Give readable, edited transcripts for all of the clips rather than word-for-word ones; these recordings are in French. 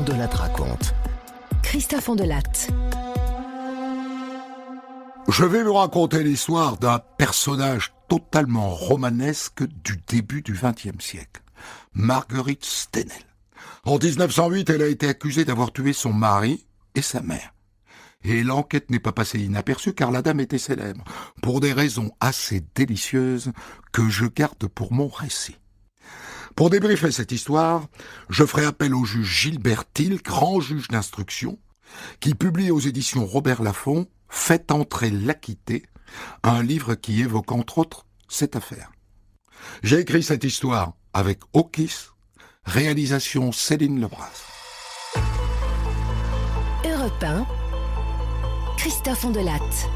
Ondelatte raconte. Christophe Ondelatte. Je vais vous raconter l'histoire d'un personnage totalement romanesque du début du XXe siècle. Marguerite Stenel. En 1908, elle a été accusée d'avoir tué son mari et sa mère. Et l'enquête n'est pas passée inaperçue car la dame était célèbre, pour des raisons assez délicieuses que je garde pour mon récit. Pour débriefer cette histoire, je ferai appel au juge Gilbert Thill, grand juge d'instruction, qui publie aux éditions Robert Laffont « Faites entrer l'acquitté », un livre qui évoque entre autres cette affaire. J'ai écrit cette histoire avec Okis, réalisation Céline Lebras. Europe 1, Christophe Ondelatte.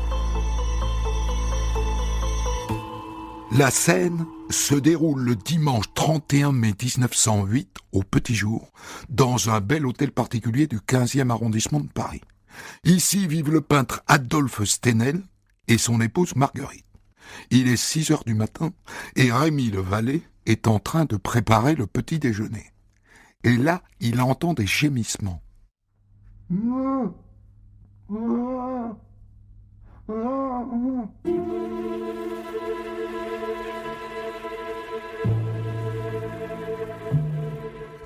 La scène se déroule le dimanche 31 mai 1908, au petit jour, dans un bel hôtel particulier du 15e arrondissement de Paris. Ici vivent le peintre Adolphe Stenel et son épouse Marguerite. Il est 6 heures du matin et Rémi le valet est en train de préparer le petit déjeuner. Et là, il entend des gémissements.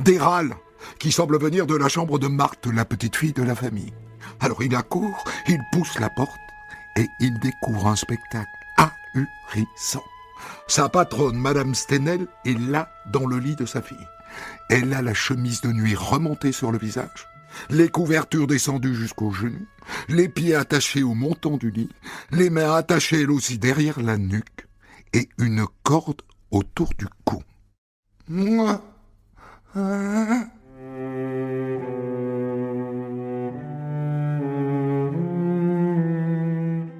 Des râles qui semblent venir de la chambre de Marthe, la petite fille de la famille. Alors il accourt, il pousse la porte et il découvre un spectacle ahurissant. Sa patronne, Madame Stenel, est là dans le lit de sa fille. Elle a la chemise de nuit remontée sur le visage, les couvertures descendues jusqu'aux genoux, les pieds attachés au montant du lit, les mains attachées elles aussi derrière la nuque et une corde autour du cou.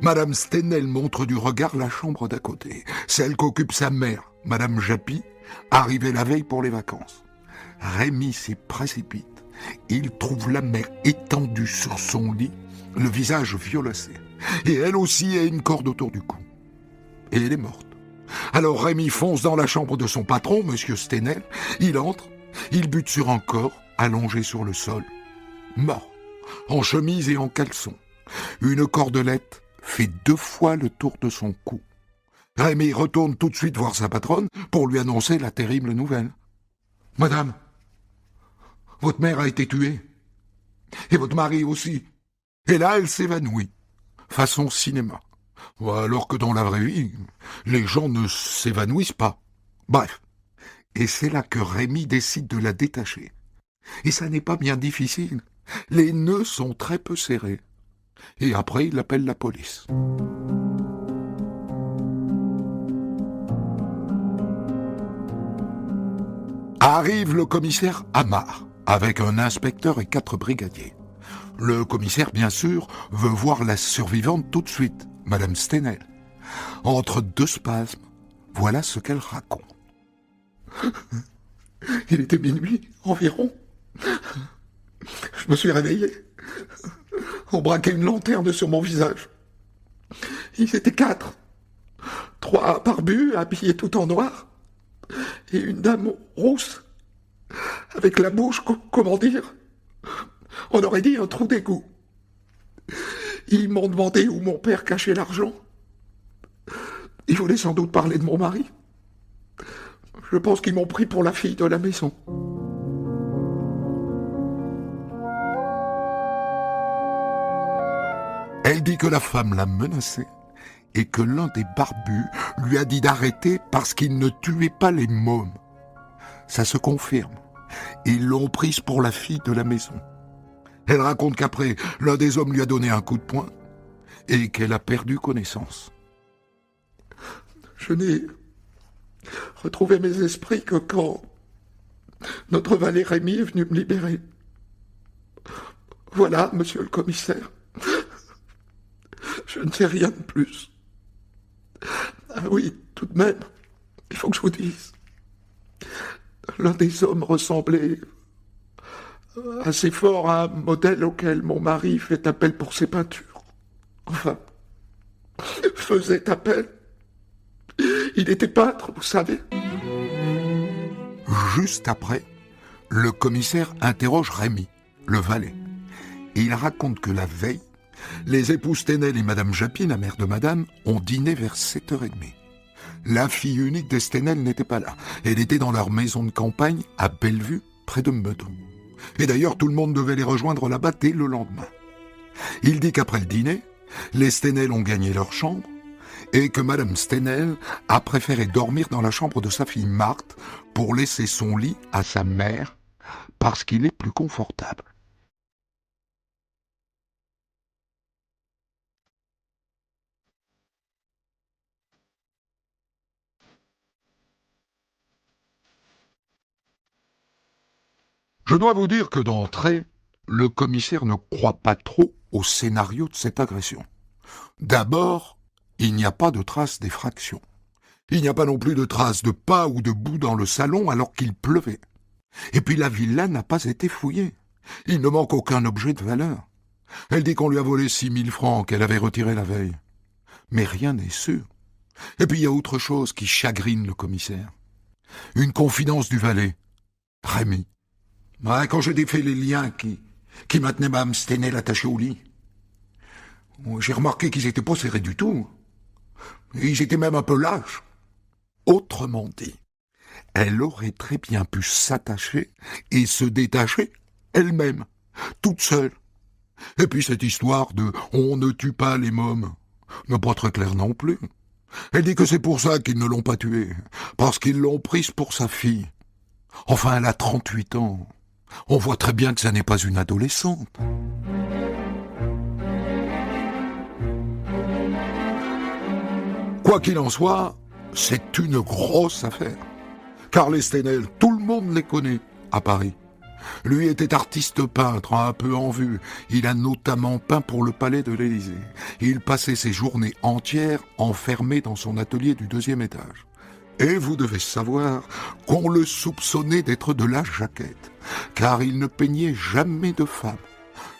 Madame Stenel montre du regard la chambre d'à côté, celle qu'occupe sa mère, Madame Japy, arrivée la veille pour les vacances. Rémi s'y précipite. Il trouve la mère étendue sur son lit, le visage violacé. Et elle aussi a une corde autour du cou. Et elle est morte. Alors Rémi fonce dans la chambre de son patron, Monsieur Stenel. Il entre, il bute sur un corps allongé sur le sol, mort, en chemise et en caleçon. Une cordelette fait 2 fois le tour de son cou. Rémi retourne tout de suite voir sa patronne pour lui annoncer la terrible nouvelle. « Madame, votre mère a été tuée. Et votre mari aussi. » Et là, elle s'évanouit, façon cinéma. Alors que dans la vraie vie, les gens ne s'évanouissent pas. Bref. Et c'est là que Rémi décide de la détacher. Et ça n'est pas bien difficile. Les nœuds sont très peu serrés. Et après, il appelle la police. Arrive le commissaire Amar, avec un inspecteur et 4 brigadiers. Le commissaire, bien sûr, veut voir la survivante tout de suite, Madame Stenel. Entre 2 spasmes, voilà ce qu'elle raconte. Il était minuit, environ. Je me suis réveillé. On braquait une lanterne sur mon visage. Ils étaient 4. 3 barbus, habillés tout en noir. Et une dame rousse, avec la bouche, comment dire, on aurait dit un trou d'égout. Ils m'ont demandé où mon père cachait l'argent. Ils voulaient sans doute parler de mon mari. Je pense qu'ils m'ont pris pour la fille de la maison. Elle dit que la femme l'a menacée et que l'un des barbus lui a dit d'arrêter parce qu'il ne tuait pas les mômes. Ça se confirme. Ils l'ont prise pour la fille de la maison. Elle raconte qu'après, l'un des hommes lui a donné un coup de poing et qu'elle a perdu connaissance. Je n'ai retrouvé mes esprits que quand notre valet Rémi est venu me libérer. Voilà, monsieur le commissaire. Je ne sais rien de plus. Ah oui, tout de même, il faut que je vous dise. L'un des hommes ressemblait assez fort à un modèle auquel mon mari fait appel pour ses peintures. Enfin, faisait appel. Il était peintre, vous savez. Juste après, le commissaire interroge Rémi, le valet. Il raconte que la veille, les époux Stenel et Madame Japy, la mère de Madame, ont dîné vers 7h30. La fille unique des Stenel n'était pas là. Elle était dans leur maison de campagne, à Bellevue, près de Meudon. Et d'ailleurs, tout le monde devait les rejoindre là-bas dès le lendemain. Il dit qu'après le dîner, les Stenel ont gagné leur chambre et que Madame Stenel a préféré dormir dans la chambre de sa fille Marthe pour laisser son lit à sa mère parce qu'il est plus confortable. Je dois vous dire que d'entrée, le commissaire ne croit pas trop au scénario de cette agression. D'abord, il n'y a pas de traces d'effraction. Il n'y a pas non plus de traces de pas ou de boue dans le salon alors qu'il pleuvait. Et puis la villa n'a pas été fouillée. Il ne manque aucun objet de valeur. Elle dit qu'on lui a volé 6 000 francs qu'elle avait retirés la veille. Mais rien n'est sûr. Et puis il y a autre chose qui chagrine le commissaire. Une confidence du valet, Rémy. Quand j'ai défait les liens qui maintenaient Mme Stenel attachée au lit, j'ai remarqué qu'ils n'étaient pas serrés du tout. Ils étaient même un peu lâches. Autrement dit, elle aurait très bien pu s'attacher et se détacher elle-même, toute seule. Et puis cette histoire de « on ne tue pas les mômes » n'est pas très claire non plus. Elle dit que c'est pour ça qu'ils ne l'ont pas tuée, parce qu'ils l'ont prise pour sa fille. Enfin, elle a 38 ans. On voit très bien que ça n'est pas une adolescente. Quoi qu'il en soit, c'est une grosse affaire. Car les Stenel, tout le monde les connaît à Paris. Lui était artiste peintre, un peu en vue. Il a notamment peint pour le palais de l'Élysée. Il passait ses journées entières enfermé dans son atelier du 2e étage. Et vous devez savoir qu'on le soupçonnait d'être de la jaquette, car il ne peignait jamais de femmes,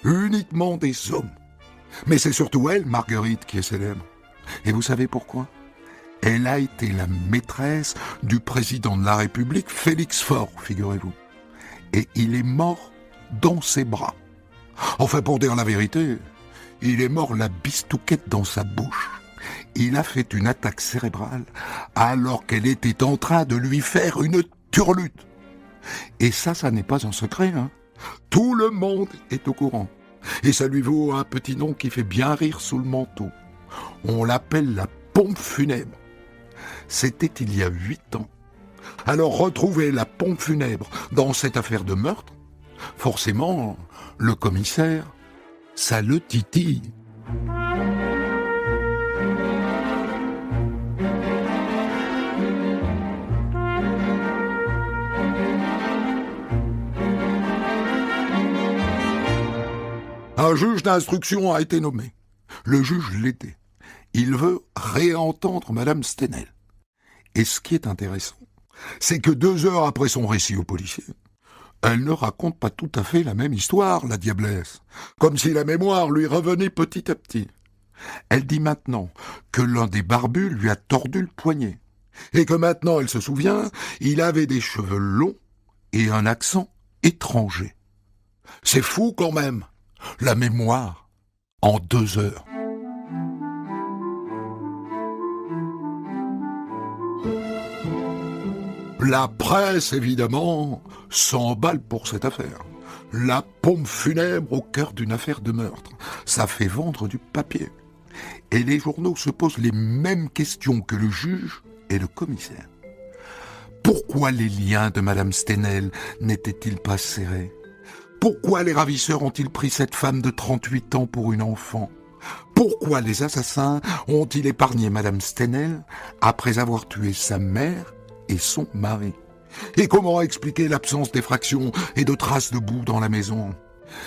uniquement des hommes. Mais c'est surtout elle, Marguerite, qui est célèbre. Et vous savez pourquoi ? Elle a été la maîtresse du président de la République, Félix Faure, figurez-vous. Et il est mort dans ses bras. Enfin, pour dire la vérité, il est mort la bistouquette dans sa bouche. Il a fait une attaque cérébrale alors qu'elle était en train de lui faire une turlute. Et ça n'est pas un secret, hein. Tout le monde est au courant. Et ça lui vaut un petit nom qui fait bien rire sous le manteau. On l'appelle la pompe funèbre. C'était il y a 8 ans. Alors retrouver la pompe funèbre dans cette affaire de meurtre, forcément, le commissaire, ça le titille. Un juge d'instruction a été nommé. Le juge l'était. Il veut réentendre Madame Stenel. Et ce qui est intéressant, c'est que 2 heures après son récit au policier, elle ne raconte pas tout à fait la même histoire, la diablesse, comme si la mémoire lui revenait petit à petit. Elle dit maintenant que l'un des barbus lui a tordu le poignet, et que maintenant elle se souvient, il avait des cheveux longs et un accent étranger. C'est fou quand même, la mémoire, en 2 heures. La presse, évidemment, s'emballe pour cette affaire. La pompe funèbre au cœur d'une affaire de meurtre. Ça fait vendre du papier. Et les journaux se posent les mêmes questions que le juge et le commissaire. Pourquoi les liens de Madame Stenel n'étaient-ils pas serrés ? Pourquoi les ravisseurs ont-ils pris cette femme de 38 ans pour une enfant ? Pourquoi les assassins ont-ils épargné Madame Stenel après avoir tué sa mère et son mari? Et comment expliquer l'absence d'effraction et de traces de boue dans la maison,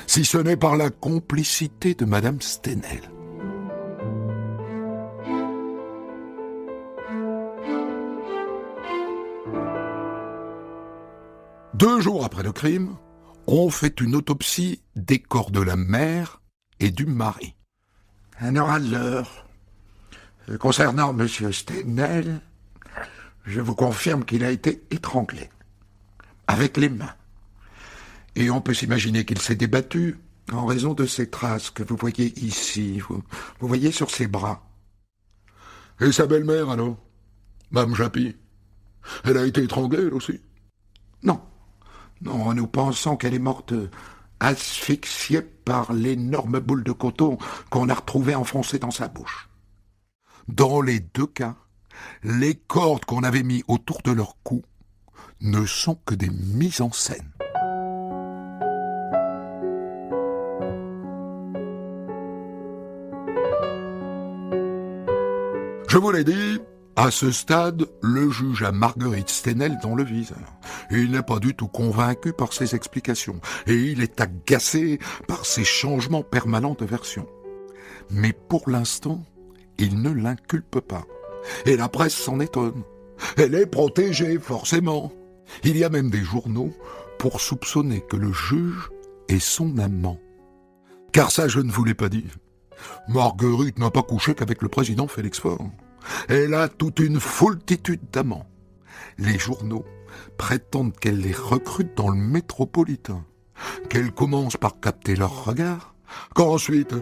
si ce n'est par la complicité de Madame Stenel? Deux jours après le crime, on fait une autopsie des corps de la mère et du mari. Alors, concernant M. Stenel, je vous confirme qu'il a été étranglé, avec les mains. Et on peut s'imaginer qu'il s'est débattu en raison de ces traces que vous voyez ici. Vous voyez sur ses bras. Et sa belle-mère, alors? Mme Japy? Elle a été étranglée, elle aussi? Non. Non, nous pensons qu'elle est morte asphyxiée par l'énorme boule de coton qu'on a retrouvée enfoncée dans sa bouche. Dans les deux cas, les cordes qu'on avait mis autour de leur cou ne sont que des mises en scène. Je vous l'ai dit, à ce stade, le juge a Marguerite Stenel dans le viseur. Il n'est pas du tout convaincu par ses explications et il est agacé par ses changements permanents de version. Mais pour l'instant, il ne l'inculpe pas. Et la presse s'en étonne. Elle est protégée, forcément. Il y a même des journaux pour soupçonner que le juge est son amant. Car ça, je ne vous l'ai pas dit. Marguerite n'a pas couché qu'avec le président Félix Faure. Elle a toute une foultitude d'amants. Les journaux prétendent qu'elle les recrute dans le métropolitain, qu'elle commence par capter leur regard, qu'ensuite,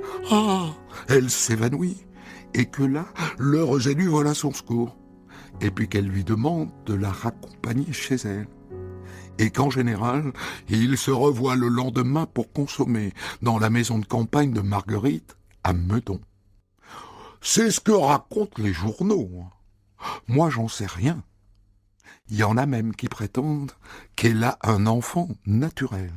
elle s'évanouit, et que là, l'heureux élu vole à son secours, et puis qu'elle lui demande de la raccompagner chez elle. Et qu'en général, il se revoit le lendemain pour consommer dans la maison de campagne de Marguerite à Meudon. C'est ce que racontent les journaux. Moi, j'en sais rien. Il y en a même qui prétendent qu'elle a un enfant naturel,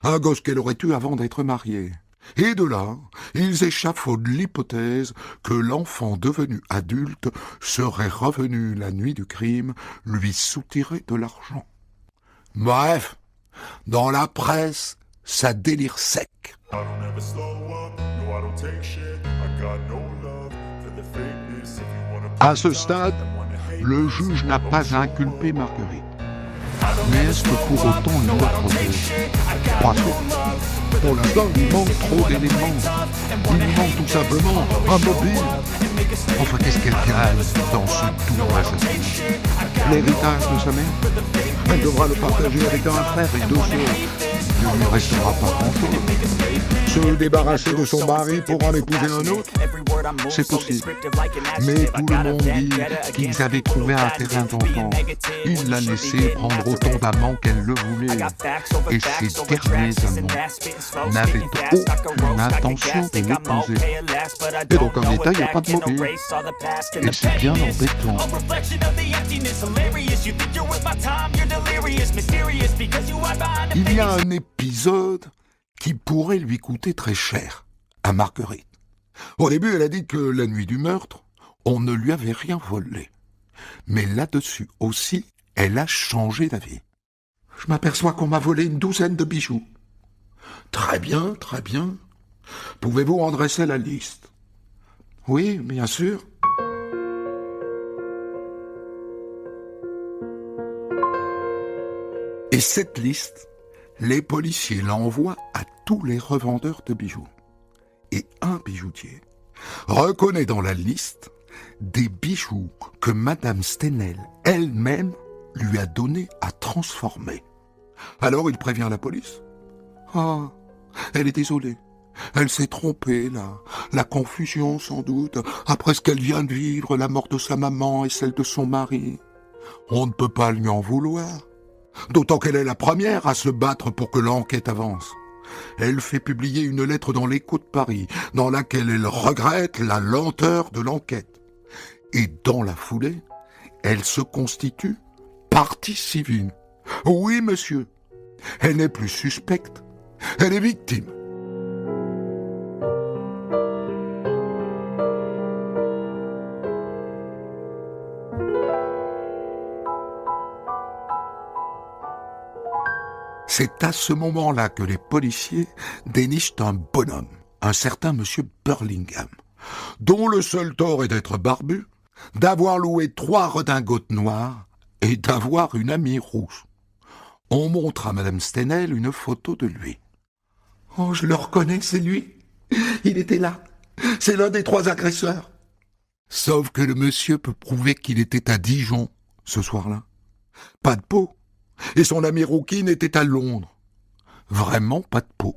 un gosse qu'elle aurait eu avant d'être mariée. Et de là, ils échafaudent l'hypothèse que l'enfant devenu adulte serait revenu la nuit du crime lui soutirer de l'argent. Bref, dans la presse, ça délire sec. À ce stade, le juge n'a pas inculpé Marguerite. Mais est-ce que pour autant il doit protéger? Pas sûr. Pour l'instant, il manque trop d'éléments. Il manque tout simplement un mobile. Enfin, qu'est-ce qu'elle gagne dans ce doux assassinat? L'héritage de sa mère? Elle devra le partager avec un frère et deux sœurs. Il ne lui restera pas grand-chose. Se débarrasser de son mari pour en épouser un autre? C'est possible. Mais tout le monde dit qu'ils avaient trouvé un terrain d'entente. Il l'a laissé prendre autant d'amants qu'elle le voulait. Et ces derniers amants n'avaient aucune intention de l'épouser. Et donc en état, il n'y a pas de mobile. Et c'est bien embêtant. Il y a un épisode qui pourrait lui coûter très cher à Marguerite. Au début, elle a dit que la nuit du meurtre, on ne lui avait rien volé. Mais là-dessus aussi, elle a changé d'avis. Je m'aperçois qu'on m'a volé une douzaine de bijoux. Très bien, très bien. Pouvez-vous en dresser la liste? Oui, bien sûr. Et cette liste, les policiers l'envoient à tous les revendeurs de bijoux. Et un bijoutier reconnaît dans la liste des bijoux que Madame Stenel elle-même lui a donné à transformer. Alors il prévient la police. Ah, elle est désolée. Elle s'est trompée, là. La confusion, sans doute, après ce qu'elle vient de vivre, la mort de sa maman et celle de son mari. On ne peut pas lui en vouloir. D'autant qu'elle est la première à se battre pour que l'enquête avance. Elle fait publier une lettre dans l'Écho de Paris, dans laquelle elle regrette la lenteur de l'enquête. Et dans la foulée, elle se constitue partie civile. Oui, monsieur, elle n'est plus suspecte, elle est victime. C'est à ce moment-là que les policiers dénichent un bonhomme, un certain monsieur Burlingham, dont le seul tort est d'être barbu, d'avoir loué 3 redingotes noires et d'avoir une amie rouge. On montre à Madame Stenel une photo de lui. « Oh, je le reconnais, c'est lui. Il était là. C'est l'un des 3 agresseurs. » Sauf que le monsieur peut prouver qu'il était à Dijon ce soir-là. Pas de peau. Et son ami Rouquine était à Londres. vraiment pas de peau.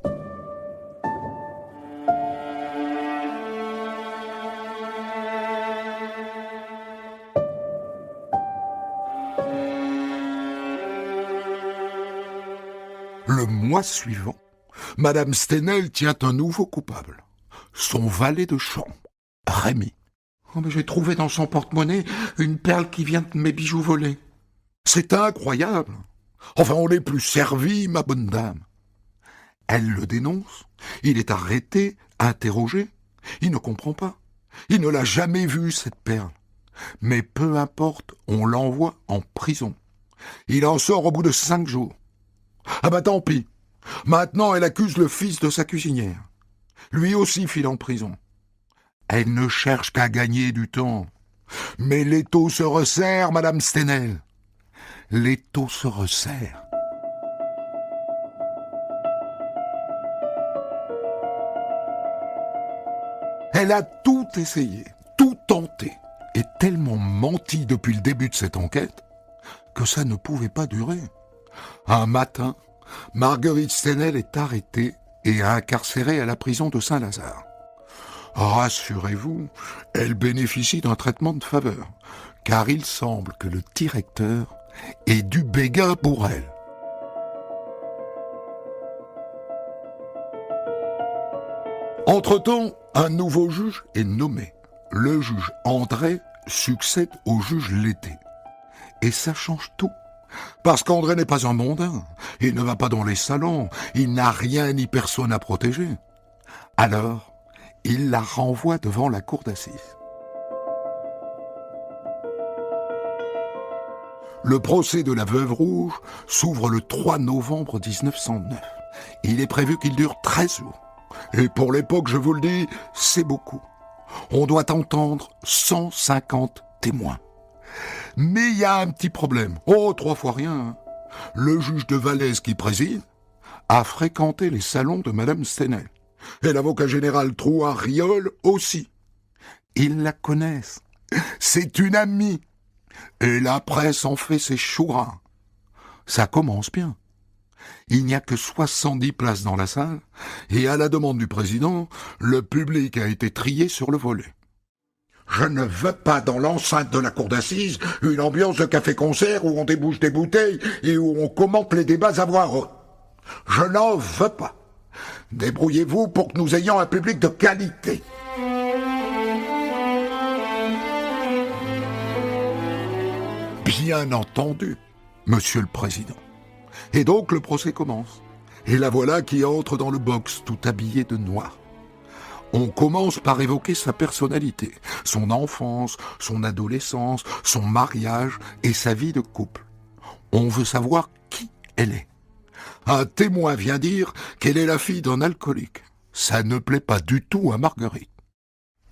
Le mois suivant, Madame Stenel tient un nouveau coupable. Son valet de chambre, Rémy. Oh, mais j'ai trouvé dans son porte-monnaie une perle qui vient de mes bijoux volés. C'est incroyable. Enfin, on n'est plus servi, ma bonne dame. Elle le dénonce. Il est arrêté, interrogé. Il ne comprend pas. Il ne l'a jamais vue, cette perle. Mais peu importe, on l'envoie en prison. Il en sort au bout de 5 jours. Ah bah tant pis. Maintenant, elle accuse le fils de sa cuisinière. Lui aussi file en prison. Elle ne cherche qu'à gagner du temps. Mais l'étau se resserre, Madame Stenel. L'étau se resserre. Elle a tout essayé, tout tenté, et tellement menti depuis le début de cette enquête que ça ne pouvait pas durer. Un matin, Marguerite Stenel est arrêtée et incarcérée à la prison de Saint-Lazare. Rassurez-vous, elle bénéficie d'un traitement de faveur, car il semble que le directeur ait du béguin pour elle. Entre-temps, un nouveau juge est nommé. Le juge André succède au juge Lété. Et ça change tout. Parce qu'André n'est pas un mondain. Il ne va pas dans les salons. Il n'a rien ni personne à protéger. Alors, il la renvoie devant la cour d'assises. Le procès de la Veuve Rouge s'ouvre le 3 novembre 1909. Il est prévu qu'il dure 13 jours. Et pour l'époque, je vous le dis, c'est beaucoup. On doit entendre 150 témoins. Mais il y a un petit problème. Oh, 3 fois rien. Hein. Le juge de Vallès qui préside a fréquenté les salons de Madame Stenel. Et l'avocat général Trouin-Riol aussi. Ils la connaissent. C'est une amie. Et la presse en fait ses chourins. Ça commence bien. Il n'y a que 70 places dans la salle, et à la demande du président, le public a été trié sur le volet. Je ne veux pas dans l'enceinte de la cour d'assises une ambiance de café-concert où on débouche des bouteilles et où on commente les débats à voix haute. Je n'en veux pas. Débrouillez-vous pour que nous ayons un public de qualité. Bien entendu, monsieur le président. Et donc le procès commence. Et la voilà qui entre dans le box, tout habillée de noir. On commence par évoquer sa personnalité, son enfance, son adolescence, son mariage et sa vie de couple. On veut savoir qui elle est. Un témoin vient dire qu'elle est la fille d'un alcoolique. Ça ne plaît pas du tout à Marguerite.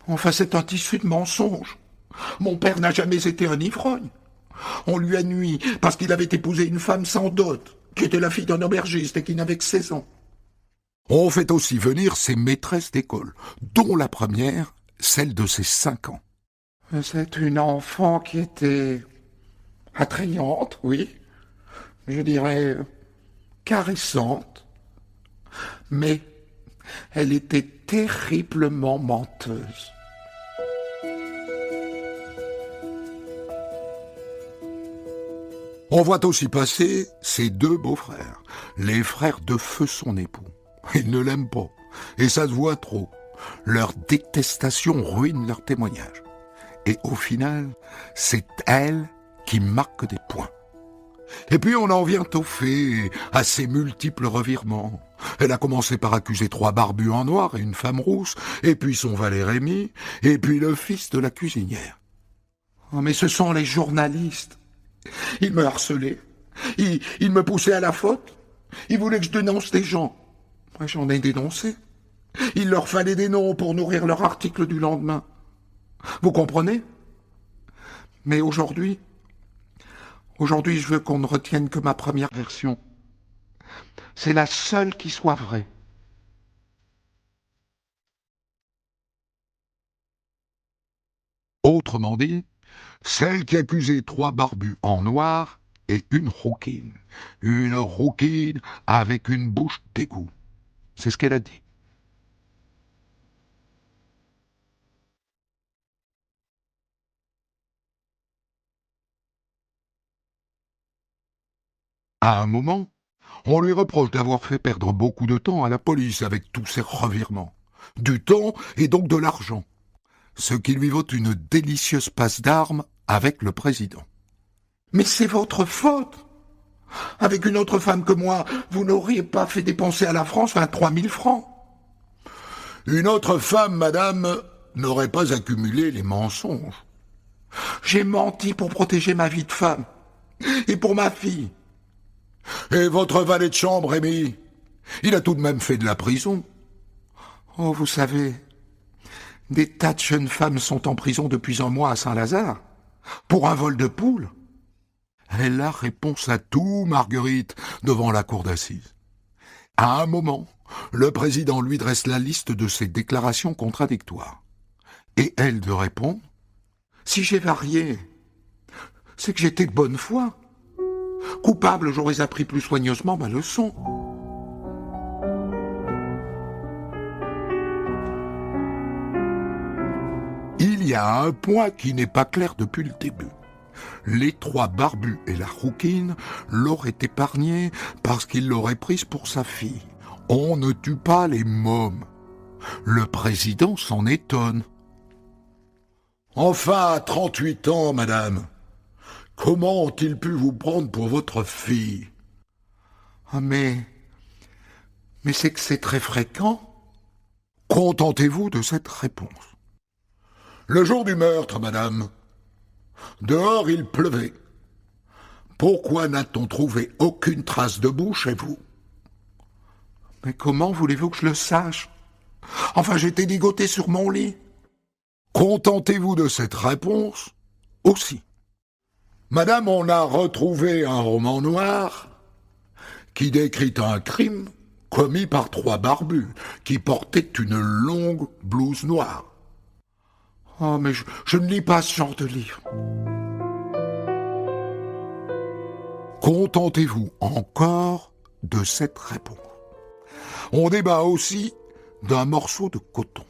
Enfin, c'est un tissu de mensonge. Mon père n'a jamais été un ivrogne. On lui a nui parce qu'il avait épousé une femme sans dot, qui était la fille d'un aubergiste et qui n'avait que 16 ans. On fait aussi venir ses maîtresses d'école, dont la première, celle de ses 5 ans. C'est une enfant qui était attrayante, oui, je dirais caressante, mais elle était terriblement menteuse. On voit aussi passer ses 2 beaux-frères, les frères de feu son époux. Ils ne l'aiment pas, et ça se voit trop. Leur détestation ruine leur témoignage. Et au final, c'est elle qui marque des points. Et puis on en vient aux faits, à ses multiples revirements. Elle a commencé par accuser 3 barbus en noir et une femme rousse, et puis son valet Rémy, et puis le fils de la cuisinière. Oh, mais ce sont les journalistes. Ils me harcelaient. Ils me poussaient à la faute. Ils voulaient que je dénonce des gens. Moi, j'en ai dénoncé. Il leur fallait des noms pour nourrir leur article du lendemain. Vous comprenez? Mais aujourd'hui, je veux qu'on ne retienne que ma première version. C'est la seule qui soit vraie. Autrement dit, celle qui accusait 3 barbus en noir et une rouquine. Une rouquine avec une bouche d'égout. C'est ce qu'elle a dit. À un moment, on lui reproche d'avoir fait perdre beaucoup de temps à la police avec tous ces revirements. Du temps et donc de l'argent. Ce qui lui vaut une délicieuse passe d'armes avec le président. Mais c'est votre faute. Avec une autre femme que moi, vous n'auriez pas fait dépenser à la France 23 000 francs. Une autre femme, madame, n'aurait pas accumulé les mensonges. J'ai menti pour protéger ma vie de femme. Et pour ma fille. Et votre valet de chambre, Rémi, il a tout de même fait de la prison. Oh, vous savez, des tas de jeunes femmes sont en prison depuis un mois à Saint-Lazare, pour un vol de poules. Elle a réponse à tout, Marguerite, devant la cour d'assises. À un moment, le président lui dresse la liste de ses déclarations contradictoires. Et elle de répondre, « Si j'ai varié, c'est que j'étais de bonne foi. Coupable, j'aurais appris plus soigneusement ma leçon. » Il y a un point qui n'est pas clair depuis le début. Les trois barbus et la rouquine l'auraient épargnée parce qu'il l'aurait prise pour sa fille. On ne tue pas les mômes. Le président s'en étonne. Enfin, à 38 ans, madame, comment ont-ils pu vous prendre pour votre fille? Ah mais c'est que c'est très fréquent. Contentez-vous de cette réponse. Le jour du meurtre, madame, dehors il pleuvait. Pourquoi n'a-t-on trouvé aucune trace de boue chez vous? Mais comment voulez-vous que je le sache? Enfin, j'étais ligoté sur mon lit. Contentez-vous de cette réponse aussi. Madame, on a retrouvé un roman noir qui décrit un crime commis par trois barbus qui portaient une longue blouse noire. Oh, mais je ne lis pas ce genre de livre. Contentez-vous encore de cette réponse. On débat aussi d'un morceau de coton.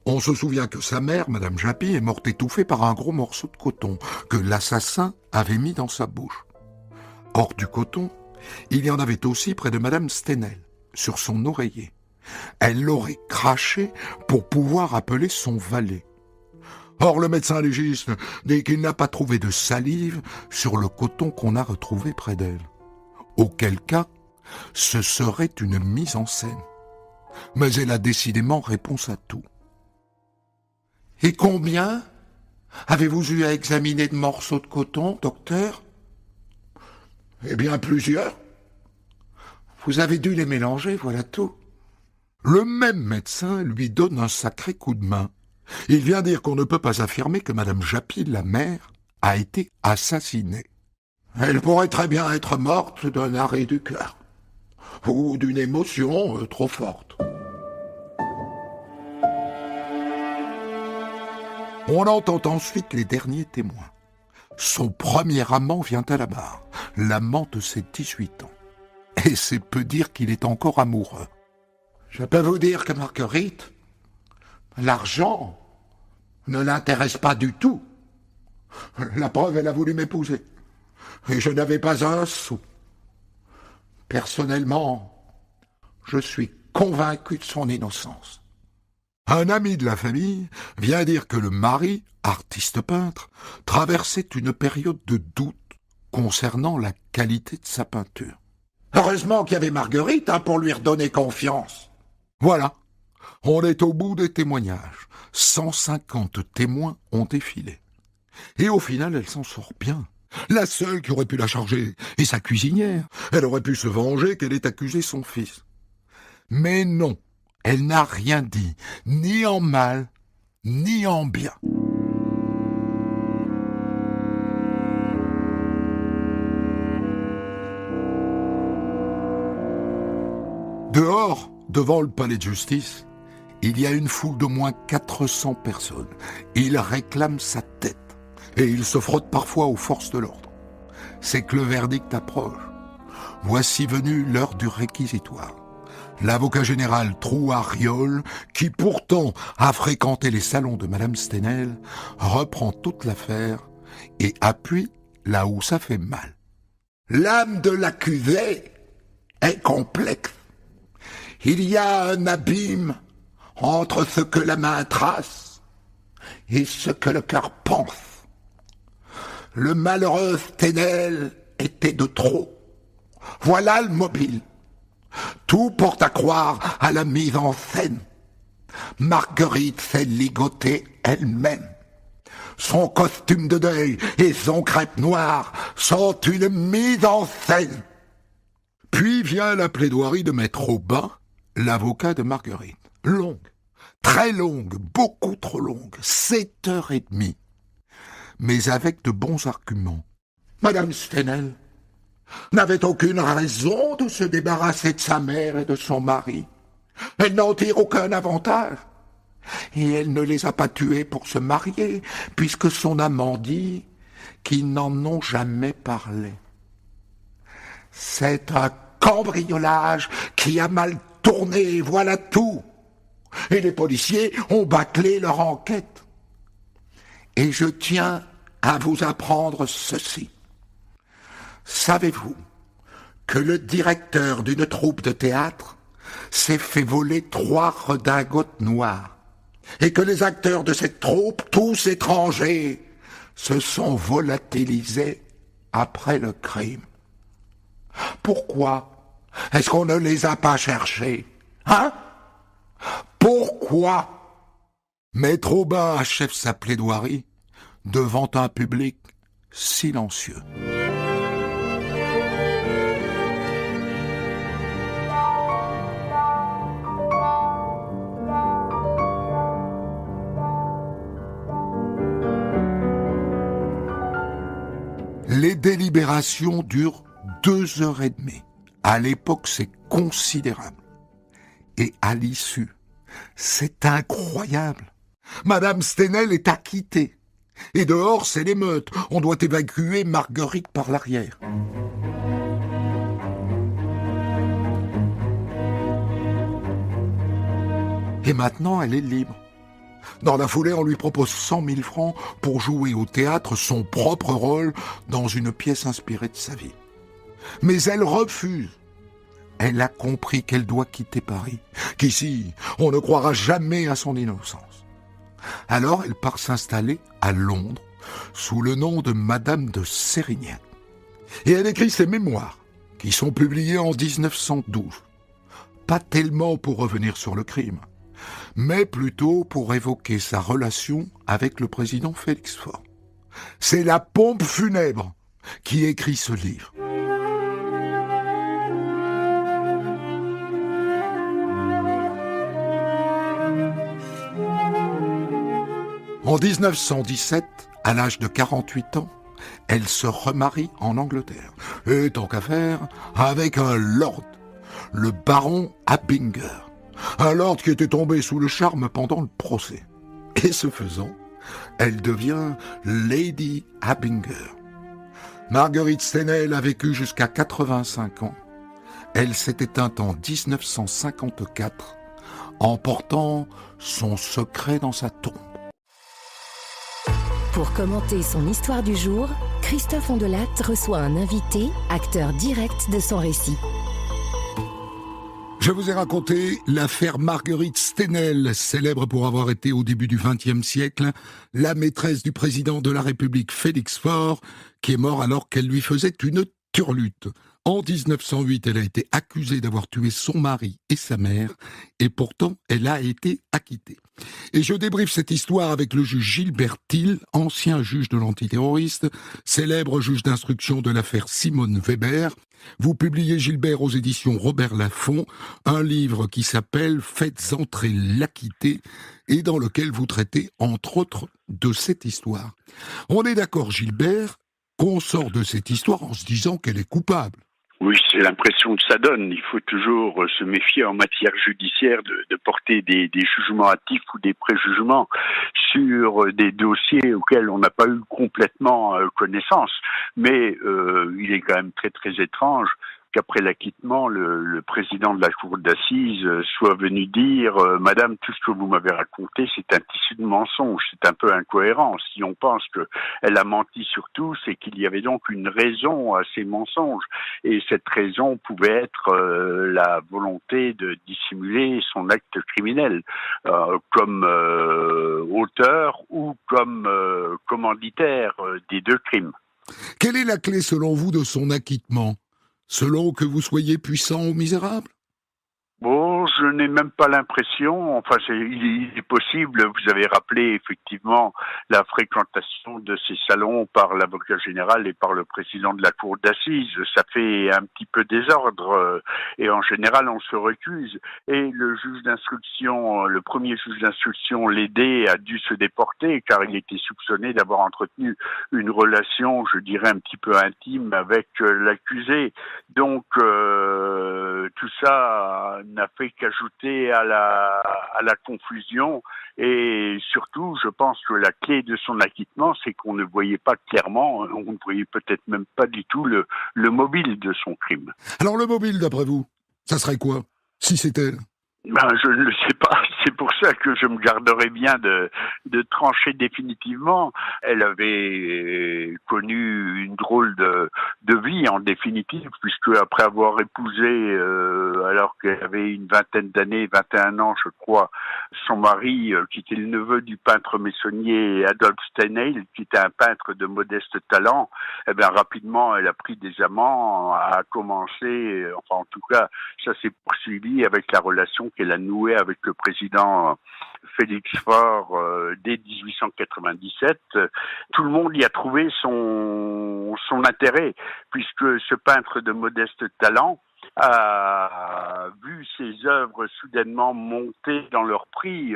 On se souvient que sa mère, Madame Japy, est morte étouffée par un gros morceau de coton que l'assassin avait mis dans sa bouche. Hors du coton, il y en avait aussi près de Madame Stenel, sur son oreiller. Elle l'aurait craché pour pouvoir appeler son valet. Or, le médecin légiste dit qu'il n'a pas trouvé de salive sur le coton qu'on a retrouvé près d'elle. Auquel cas, ce serait une mise en scène. Mais elle a décidément réponse à tout. Et combien avez-vous eu à examiner de morceaux de coton, docteur? Eh bien, plusieurs. Vous avez dû les mélanger, voilà tout. Le même médecin lui donne un sacré coup de main. Il vient dire qu'on ne peut pas affirmer que Madame Japy, la mère, a été assassinée. Elle pourrait très bien être morte d'un arrêt du cœur, ou d'une émotion trop forte. On entend ensuite les derniers témoins. Son premier amant vient à la barre, l'amant de ses 18 ans. Et c'est peu dire qu'il est encore amoureux. Je peux vous dire que Marguerite, l'argent ne l'intéresse pas du tout. La preuve, elle a voulu m'épouser. Et je n'avais pas un sou. Personnellement, je suis convaincu de son innocence. Un ami de la famille vient dire que le mari, artiste peintre, traversait une période de doute concernant la qualité de sa peinture. Heureusement qu'il y avait Marguerite pour lui redonner confiance. Voilà, on est au bout des témoignages. 150 témoins ont défilé. Et au final, elle s'en sort bien. La seule qui aurait pu la charger est sa cuisinière. Elle aurait pu se venger qu'elle ait accusé son fils. Mais non, elle n'a rien dit, ni en mal, ni en bien. Dehors, devant le palais de justice, il y a une foule d'au moins 400 personnes. Ils réclament sa tête et ils se frottent parfois aux forces de l'ordre. c'est que le verdict approche. Voici venue l'heure du réquisitoire. L'avocat général Trouariol, qui pourtant a fréquenté les salons de Madame Stenel, reprend toute l'affaire et appuie là où ça fait mal. L'âme de l'accusé est complexe. Il y a un abîme entre ce que la main trace et ce que le cœur pense. Le malheureux Stenel était de trop. Voilà le mobile. Tout porte à croire à la mise en scène. Marguerite s'est ligotée elle-même. Son costume de deuil et son crêpe noire sont une mise en scène. Puis vient la plaidoirie de Maître Aubin, l'avocat de Marguerite. Longue, très longue, beaucoup trop longue, 7h30. Mais avec de bons arguments. Madame Stenel n'avait aucune raison de se débarrasser de sa mère et de son mari. Elle n'en tire aucun avantage. Et elle ne les a pas tués pour se marier, puisque son amant dit qu'ils n'en ont jamais parlé. C'est un cambriolage qui a mal tourné, voilà tout. Et les policiers ont bâclé leur enquête. Et je tiens à vous apprendre ceci. Savez-vous que le directeur d'une troupe de théâtre s'est fait voler 3 redingotes noires et que les acteurs de cette troupe, tous étrangers, se sont volatilisés après le crime? Pourquoi est-ce qu'on ne les a pas cherchés? Hein? Pourquoi? Maître Aubin achève sa plaidoirie devant un public silencieux. Les délibérations durent 2h30. À l'époque, c'est considérable. Et à l'issue, c'est incroyable. Madame Stenel est acquittée. Et dehors, c'est l'émeute. On doit évacuer Marguerite par l'arrière. Et maintenant, elle est libre. Dans la foulée, on lui propose 100 000 francs pour jouer au théâtre son propre rôle dans une pièce inspirée de sa vie. Mais elle refuse. Elle a compris qu'elle doit quitter Paris, qu'ici, on ne croira jamais à son innocence. Alors, elle part s'installer à Londres, sous le nom de Madame de Sérignac. Et elle écrit ses mémoires, qui sont publiés en 1912. Pas tellement pour revenir sur le crime, mais plutôt pour évoquer sa relation avec le président Félix Faure. C'est la pompe funèbre qui écrit ce livre. En 1917, à l'âge de 48 ans, elle se remarie en Angleterre. Et tant qu'à faire, avec un lord, le baron Abinger. Un lord qui était tombé sous le charme pendant le procès. Et ce faisant, elle devient Lady Abinger. Marguerite Stenel a vécu jusqu'à 85 ans. Elle s'est éteinte en 1954, emportant son secret dans sa tombe. Pour commenter son histoire du jour, Christophe Ondelat reçoit un invité, acteur direct de son récit. Je vous ai raconté l'affaire Marguerite Stenel, célèbre pour avoir été au début du XXe siècle la maîtresse du président de la République Félix Faure, qui est mort alors qu'elle lui faisait une turlute. En 1908, elle a été accusée d'avoir tué son mari et sa mère, et pourtant, elle a été acquittée. Et je débriefe cette histoire avec le juge Gilbert Thiel, ancien juge de l'antiterroriste, célèbre juge d'instruction de l'affaire Simone Weber. Vous publiez, Gilbert, aux éditions Robert Laffont, un livre qui s'appelle « Faites entrer l'acquitté » et dans lequel vous traitez, entre autres, de cette histoire. On est d'accord, Gilbert, qu'on sort de cette histoire en se disant qu'elle est coupable. Oui, c'est l'impression que ça donne. Il faut toujours se méfier en matière judiciaire de porter des jugements hâtifs ou des préjugements sur des dossiers auxquels on n'a pas eu complètement connaissance. Mais il est quand même très très étrange qu'après l'acquittement, le président de la cour d'assises soit venu dire Madame, tout ce que vous m'avez raconté, c'est un tissu de mensonges, c'est un peu incohérent. Si on pense qu'elle a menti sur tout, c'est qu'il y avait donc une raison à ces mensonges. Et cette raison pouvait être la volonté de dissimuler son acte criminel, comme auteur ou comme commanditaire des deux crimes. Quelle est la clé, selon vous, de son acquittement? Selon que vous soyez puissant ou misérable? Bon, je n'ai même pas l'impression, enfin il est possible, vous avez rappelé effectivement la fréquentation de ces salons par l'avocat général et par le président de la cour d'assises, ça fait un petit peu désordre et en général on se recuse et le juge d'instruction, le premier juge d'instruction, l'aidé, a dû se déporter car il était soupçonné d'avoir entretenu une relation, je dirais un petit peu intime avec l'accusé, donc tout ça n'a fait qu'ajouter à la confusion et surtout, je pense que la clé de son acquittement, c'est qu'on ne voyait pas clairement, on ne voyait peut-être même pas du tout le mobile de son crime. Alors le mobile, d'après vous, ça serait quoi, si c'est elle? Ben, je ne le sais pas. C'est pour ça que je me garderais bien de trancher définitivement. Elle avait connu une drôle de vie en définitive, puisque après avoir épousé, alors qu'elle avait une vingtaine d'années, 21 ans je crois, son mari, qui était le neveu du peintre maçonnier Adolphe Steinheil, qui était un peintre de modeste talent, eh bien rapidement elle a pris des amants, a commencé, enfin en tout cas ça s'est poursuivi avec la relation qu'elle a nouée avec le président Félix Faure dès 1897. Tout le monde y a trouvé son intérêt, puisque ce peintre de modeste talent a vu ses œuvres soudainement monter dans leur prix,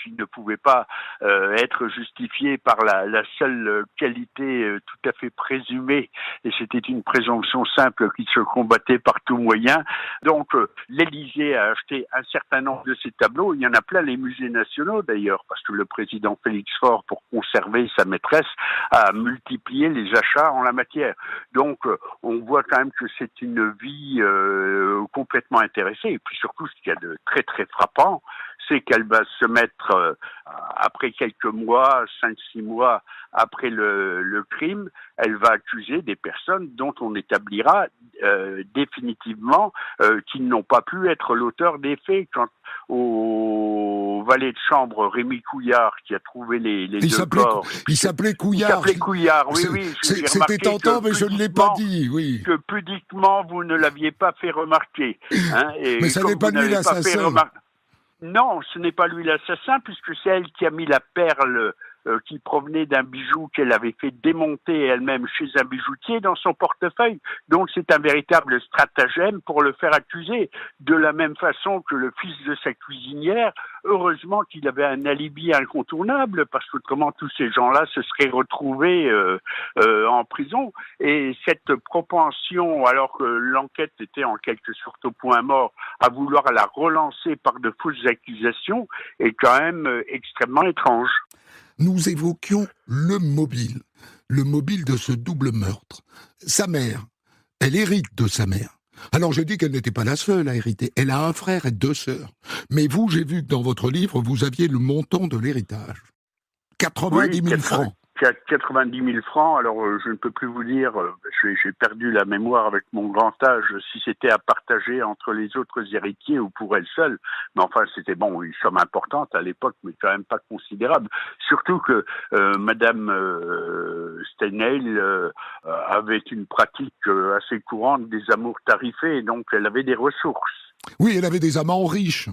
qui ne pouvaient pas être justifiées par la seule qualité tout à fait présumée, et c'était une présomption simple qui se combattait par tout moyen. Donc l'Élysée a acheté un certain nombre de ces tableaux, il y en a plein les musées nationaux d'ailleurs, parce que le président Félix Faure, pour conserver sa maîtresse, a multiplié les achats en la matière. Donc on voit quand même que c'est une vie complètement intéressée. Et puis surtout, ce qu'il y a de très très frappant, c'est qu'elle va se mettre, après quelques mois, 5-6 mois après le crime, elle va accuser des personnes dont on établira définitivement qu'ils n'ont pas pu être l'auteur des faits. Quant au valet de chambre Rémi Couillard, qui a trouvé les deux corps. Il s'appelait Couillard. Il s'appelait Couillard, oui. C'était tentant, mais je ne l'ai pas dit, oui. Que pudiquement, vous ne l'aviez pas fait remarquer. Hein, et mais ça n'est pas lui l'assassin. Non, ce n'est pas lui l'assassin, puisque c'est elle qui a mis la perle qui provenait d'un bijou qu'elle avait fait démonter elle-même chez un bijoutier dans son portefeuille. Donc c'est un véritable stratagème pour le faire accuser. De la même façon que le fils de sa cuisinière, heureusement qu'il avait un alibi incontournable, parce qu'autrement tous ces gens-là se seraient retrouvés en prison. Et cette propension, alors que l'enquête était en quelque sorte au point mort, à vouloir la relancer par de fausses accusations, est quand même extrêmement étrange. Nous évoquions le mobile de ce double meurtre. Sa mère, elle hérite de sa mère. Alors je dis qu'elle n'était pas la seule à hériter. Elle a un frère et 2 sœurs. Mais vous, j'ai vu que dans votre livre, vous aviez le montant de l'héritage. 90 000 francs. 90 000 francs, alors je ne peux plus vous dire, j'ai perdu la mémoire avec mon grand âge, si c'était à partager entre les autres héritiers ou pour elle seule, mais enfin c'était bon, une somme importante à l'époque, mais quand même pas considérable. Surtout que Madame Steinheil avait une pratique assez courante des amours tarifés, donc elle avait des ressources. Oui, elle avait des amants riches.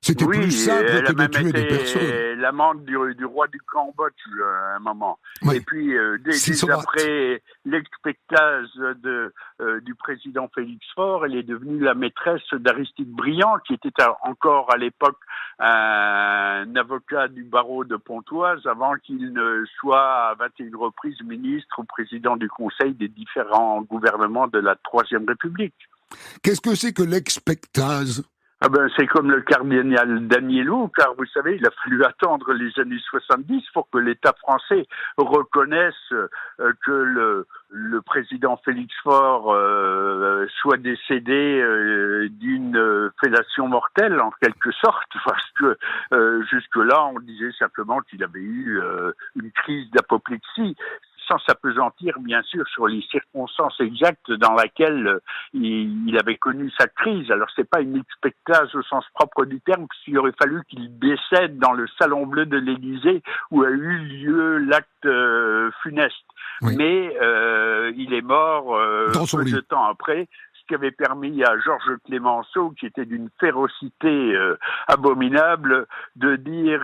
C'était Oui, plus simple elle que a de même tuer des personnes. été l'amante du roi du Cambodge à un moment. Oui, Et puis, dès Sissorat. après l'expectase du président Félix Faure, elle est devenue la maîtresse d'Aristide Briand, qui était encore à l'époque un avocat du barreau de Pontoise, avant qu'il ne soit à 21 reprises ministre ou président du Conseil des différents gouvernements de la Troisième République. Qu'est-ce que c'est que l'expectase? Ah ben, c'est comme le cardinal Danielou, car vous savez, il a fallu attendre les années 70 pour que l'État français reconnaisse que le président Félix Faure soit décédé d'une fellation mortelle, en quelque sorte, parce que jusque-là, on disait simplement qu'il avait eu une crise d'apoplexie, sans s'apesantir bien sûr sur les circonstances exactes dans lesquelles il avait connu sa crise. Alors c'est pas une expectase au sens propre du terme, puisqu'il aurait fallu qu'il décède dans le salon bleu de l'Élysée où a eu lieu l'acte funeste. Oui. Mais il est mort Dans son peu lit. de temps après, ce qui avait permis à Georges Clémenceau, qui était d'une férocité abominable, de dire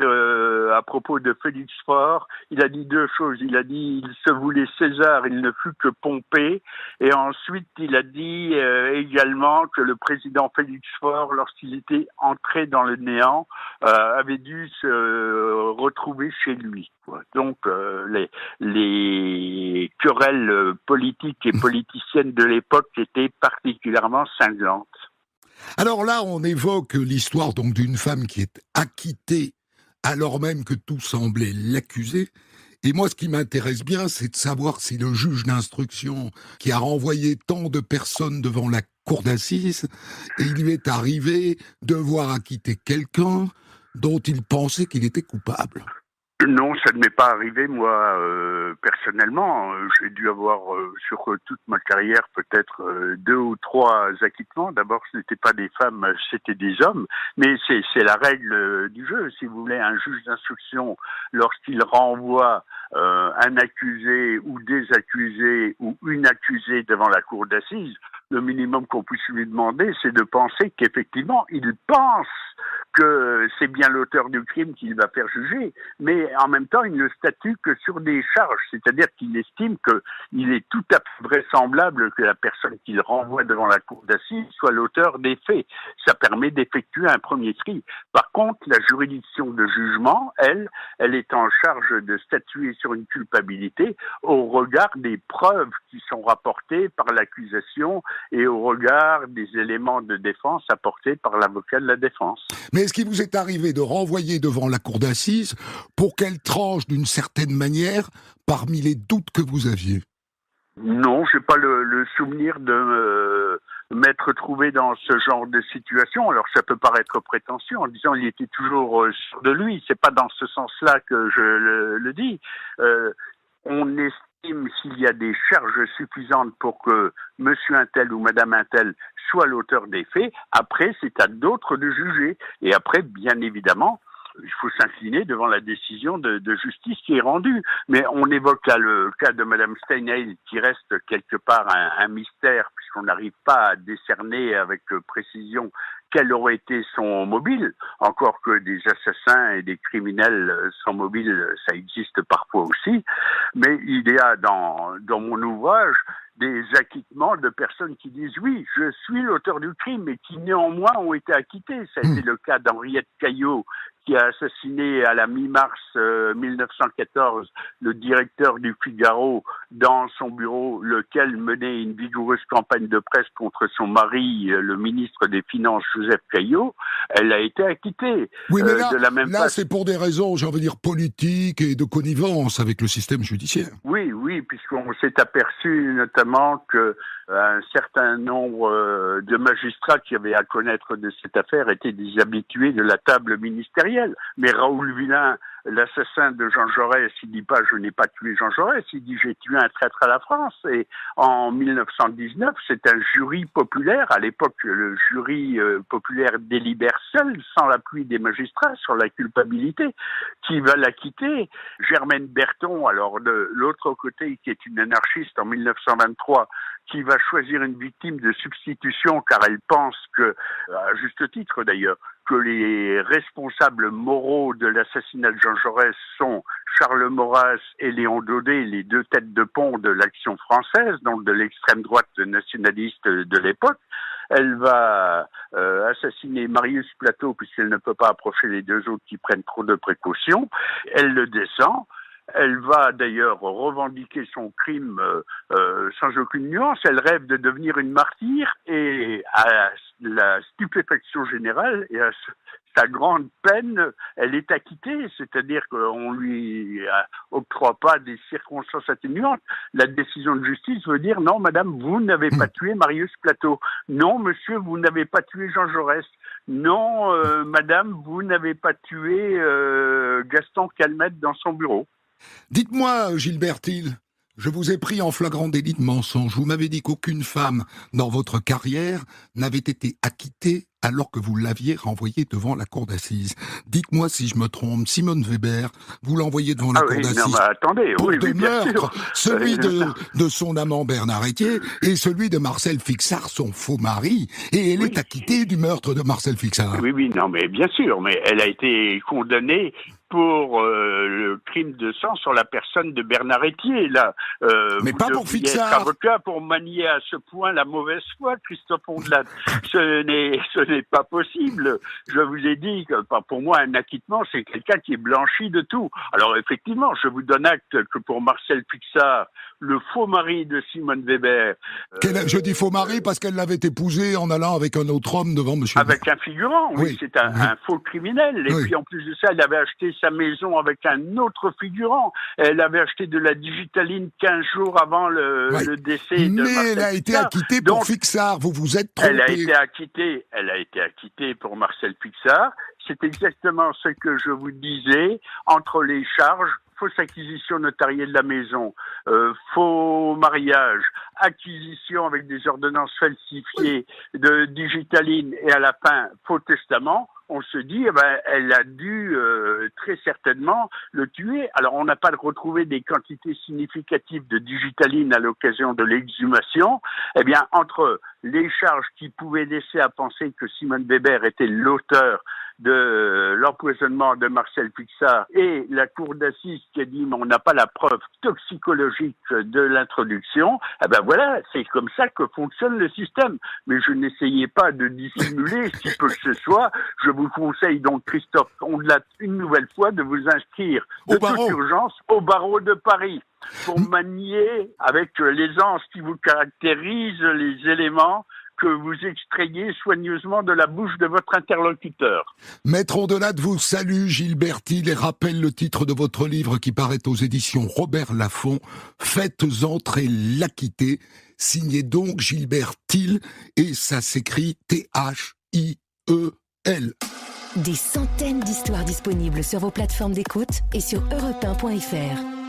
à propos de Félix Faure, il a dit deux choses. Il a dit il se voulait César, il ne fut que Pompée. Et ensuite, il a dit également que le président Félix Faure, lorsqu'il était entré dans le néant, avait dû se retrouver chez lui. Donc, les querelles politiques et politiciennes de l'époque étaient particulièrement cinglantes. Alors là, on évoque l'histoire donc d'une femme qui est acquittée alors même que tout semblait l'accuser. Et moi, ce qui m'intéresse bien, c'est de savoir si le juge d'instruction, qui a renvoyé tant de personnes devant la cour d'assises, et il lui est arrivé de voir acquitter quelqu'un dont il pensait qu'il était coupable. Non, ça ne m'est pas arrivé, moi, personnellement. J'ai dû avoir, sur toute ma carrière, peut-être 2 ou 3 acquittements. D'abord, ce n'étaient pas des femmes, c'était des hommes. Mais c'est la règle du jeu. Si vous voulez, un juge d'instruction, lorsqu'il renvoie un accusé ou des accusés ou une accusée devant la cour d'assises, le minimum qu'on puisse lui demander, c'est de penser qu'effectivement, il pense que c'est bien l'auteur du crime qu'il va faire juger, mais en même temps, il ne statue que sur des charges, c'est-à-dire qu'il estime qu'il est tout à fait vraisemblable que la personne qu'il renvoie devant la cour d'assises soit l'auteur des faits. Ça permet d'effectuer un premier tri. Par contre, la juridiction de jugement, elle est en charge de statuer sur une culpabilité au regard des preuves qui sont rapportées par l'accusation et au regard des éléments de défense apportés par l'avocat de la défense. Mais est-ce qu'il vous est arrivé de renvoyer devant la cour d'assises pour qu'elle tranche d'une certaine manière parmi les doutes que vous aviez? Non, je n'ai pas le souvenir de m'être trouvé dans ce genre de situation. Alors ça peut paraître prétentieux en disant il était toujours sûr de lui. C'est pas dans ce sens-là que je le dis. On estime s'il y a des charges suffisantes pour que monsieur untel ou madame untel soit l'auteur des faits. Après, c'est à d'autres de juger. Et après, bien évidemment, il faut s'incliner devant la décision de justice qui est rendue. Mais on évoque là le cas de Madame Steinheil qui reste quelque part un mystère puisqu'on n'arrive pas à décerner avec précision quel aurait été son mobile. Encore que des assassins et des criminels sans mobile, ça existe parfois aussi. Mais il y a dans mon ouvrage des acquittements de personnes qui disent oui, je suis l'auteur du crime, mais qui néanmoins ont été acquittés. Ça a été le cas d'Henriette Caillot, qui a assassiné à la mi-mars 1914 le directeur du Figaro dans son bureau, lequel menait une vigoureuse campagne de presse contre son mari, le ministre des Finances, Joseph Caillot. Elle a été acquittée. Oui, mais là, de la même là c'est pour des raisons, j'ai envie de dire, politiques et de connivence avec le système judiciaire. Oui, puisqu'on s'est aperçu notamment que un certain nombre de magistrats qui avaient à connaître de cette affaire étaient des habitués de la table ministérielle. Mais Raoul Villain l'assassin de Jean Jaurès, il dit pas « je n'ai pas tué Jean Jaurès », il dit « j'ai tué un traître à la France ». Et en 1919, c'est un jury populaire, à l'époque le jury populaire délibère seul, sans l'appui des magistrats, sur la culpabilité, qui va l'acquitter. Germaine Berton, alors de l'autre côté, qui est une anarchiste en 1923, qui va choisir une victime de substitution car elle pense que, à juste titre d'ailleurs, que les responsables moraux de l'assassinat de Jean Jaurès sont Charles Maurras et Léon Daudet, les deux têtes de pont de l'Action française, donc de l'extrême droite nationaliste de l'époque. Elle va assassiner Marius Plateau puisqu'elle ne peut pas approcher les deux autres qui prennent trop de précautions. Elle le descend. Elle va d'ailleurs revendiquer son crime sans aucune nuance. Elle rêve de devenir une martyre et à la stupéfaction générale et à sa grande peine, elle est acquittée, c'est-à-dire qu'on lui octroie pas des circonstances atténuantes. La décision de justice veut dire non, madame, vous n'avez pas tué Marius Plateau. Non, monsieur, vous n'avez pas tué Jean Jaurès. Non, madame, vous n'avez pas tué Gaston Calmette dans son bureau. Dites-moi, Gilbert Hill, je vous ai pris en flagrant délit de mensonge. Vous m'avez dit qu'aucune femme dans votre carrière n'avait été acquittée alors que vous l'aviez renvoyée devant la cour d'assises. Dites-moi si je me trompe, Simone Weber, vous l'envoyez devant la cour d'assises attendez, pour oui, deux bien meurtres, sûr. celui de son amant Bernard Etier et celui de Marcel Fixard, son faux mari, et elle est acquittée du meurtre de Marcel Fixard. Oui, non, mais bien sûr, mais elle a été condamnée pour le crime de sang sur la personne de Bernard Etier, là. Mais pas pour Fixard. Être avocat pour manier à ce point la mauvaise foi, Christophe Ondelat. Ce n'est pas possible. Je vous ai dit que pour moi, un acquittement, c'est quelqu'un qui est blanchi de tout. Alors effectivement, je vous donne acte que pour Marcel Fixard, le faux mari de Simone Weber... je dis faux mari parce qu'elle l'avait épousé en allant avec un autre homme devant monsieur... Avec un figurant, oui. C'est un faux criminel. Et puis en plus de ça, elle avait acheté sa maison avec un autre figurant. Elle avait acheté de la digitaline 15 jours avant le décès de Marcel Fixard. Mais elle a été acquittée pour Fixard, vous vous êtes trompé. Elle a été acquittée pour Marcel Fixard. C'est exactement ce que je vous disais, entre les charges, fausse acquisition notariée de la maison, faux mariage, acquisition avec des ordonnances falsifiées de digitaline et à la fin faux testament, on se dit, elle a dû très certainement le tuer. Alors, on n'a pas retrouvé des quantités significatives de digitaline à l'occasion de l'exhumation. Eh bien, entre les charges qui pouvaient laisser à penser que Simone Weber était l'auteur de l'empoisonnement de Marcel Fixard et la cour d'assises qui a dit mais on n'a pas la preuve toxicologique de l'introduction, voilà, c'est comme ça que fonctionne le système. Mais je n'essayais pas de dissimuler si peu que ce soit. Je vous conseille donc, Christophe Ondelat, une nouvelle fois de vous inscrire de toute urgence au barreau de Paris pour manier avec l'aisance qui vous caractérise les éléments que vous extrayez soigneusement de la bouche de votre interlocuteur. Maître Ondelat vous salue, Gilbert Hill, et rappelle le titre de votre livre qui paraît aux éditions Robert Laffont, « Faites entrer l'acquitté », signé donc Gilbert Hill, et ça s'écrit T-H-I-E-L. Des centaines d'histoires disponibles sur vos plateformes d'écoute et sur europe1.fr.